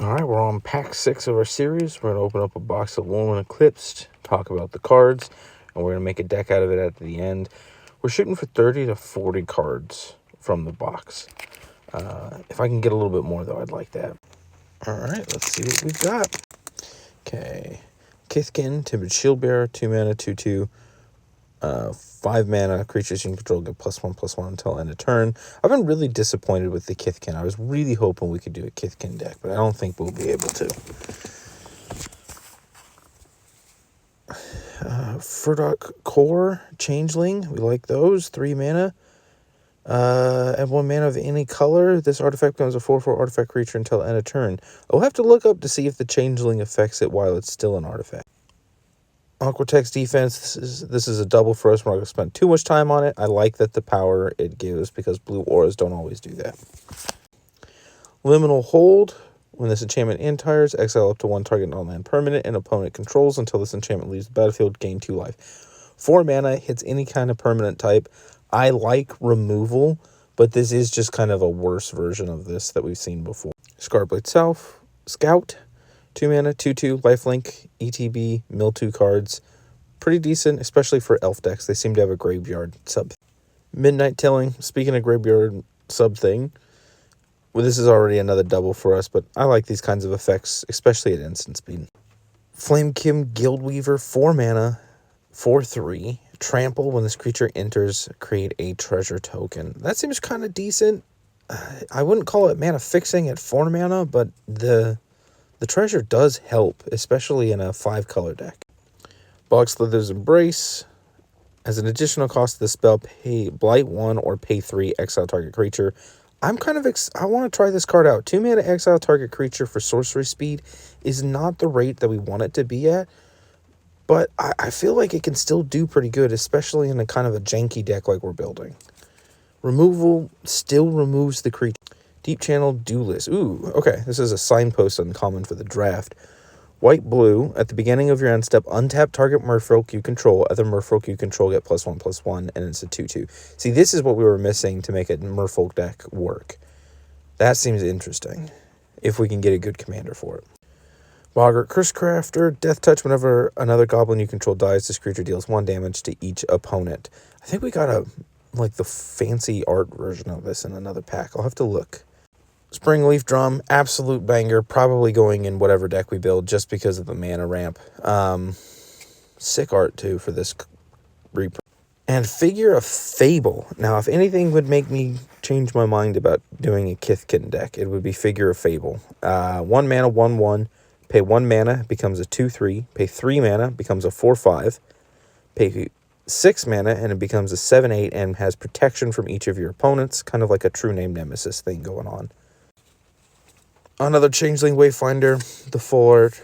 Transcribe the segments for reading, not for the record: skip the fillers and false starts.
All right, we're on pack 6 of our series. We're going to open up a box of Lorwyn Eclipsed, talk about the cards, and we're going to make a deck out of it at the end. We're shooting for 30 to 40 cards from the box. If I can get a little bit more, though, I'd like that. All right, let's see what we've got. Okay. Kithkin, Timid Shieldbearer, 2 mana, 2/2. 5 mana, creatures you can control get +1/+1 until end of turn. I've been really disappointed with the Kithkin. I was really hoping we could do a Kithkin deck, but I don't think we'll be able to. Furdok Core, Changeling. We like those. 3 mana. And 1 mana of any color. This artifact becomes a 4/4 artifact creature until end of turn. I'll have to look up to see if the Changeling affects it while it's still an artifact. Aquatex Defense, this is a double for us. We're not going to spend too much time on it. I like that the power it gives because blue auras don't always do that. Liminal Hold. When this enchantment enters, exile up to 1 target non-land permanent and opponent controls until this enchantment leaves the battlefield, gain 2 life. 4 mana, hits any kind of permanent type. I like removal, but this is just kind of a worse version of this that we've seen before. Scarblade Scout. 2 mana, 2/2, lifelink, ETB, mill 2 cards. Pretty decent, especially for elf decks. They seem to have a graveyard sub. Midnight Tilling, speaking of graveyard sub thing, well, this is already another double for us, but I like these kinds of effects, especially at instant speed. Flamekim Guildweaver, 4 mana, 4/3. Trample, when this creature enters, create a treasure token. That seems kind of decent. I wouldn't call it mana fixing at 4 mana, but the treasure does help, especially in a 5-color deck. Bogslither's Embrace. As an additional cost to the spell, pay Blight 1 or pay 3, exile target creature. I'm kind of I want to try this card out. 2 mana exile target creature for sorcery speed is not the rate that we want it to be at, but I feel like it can still do pretty good, especially in a kind of a janky deck like we're building. Removal still removes the creature. Deep Channel Duelist. Ooh, okay. This is a signpost uncommon for the draft. White-blue. At the beginning of your end step, untap target merfolk you control. Other merfolk you control get +1/+1, and it's a 2/2. See, this is what we were missing to make a merfolk deck work. That seems interesting, if we can get a good commander for it. Boggart Cursecrafter. Death Touch. Whenever another goblin you control dies, this creature deals 1 damage to each opponent. I think we got the fancy art version of this in another pack. I'll have to look. Springleaf Drum, absolute banger, probably going in whatever deck we build just because of the mana ramp. Sick art, too, for this reprint. And Figure of Fable. Now, if anything would make me change my mind about doing a Kithkin deck, it would be Figure of Fable. 1 mana, 1/1. Pay 1 mana, becomes a 2/3. Pay 3 mana, becomes a 4/5. Pay 6 mana, and it becomes a 7/8 and has protection from each of your opponents. Kind of like a True Name Nemesis thing going on. Another Changeling Wayfinder. The full art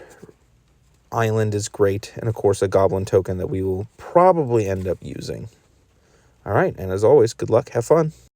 island is great. And, of course, a goblin token that we will probably end up using. All right, and as always, good luck. Have fun.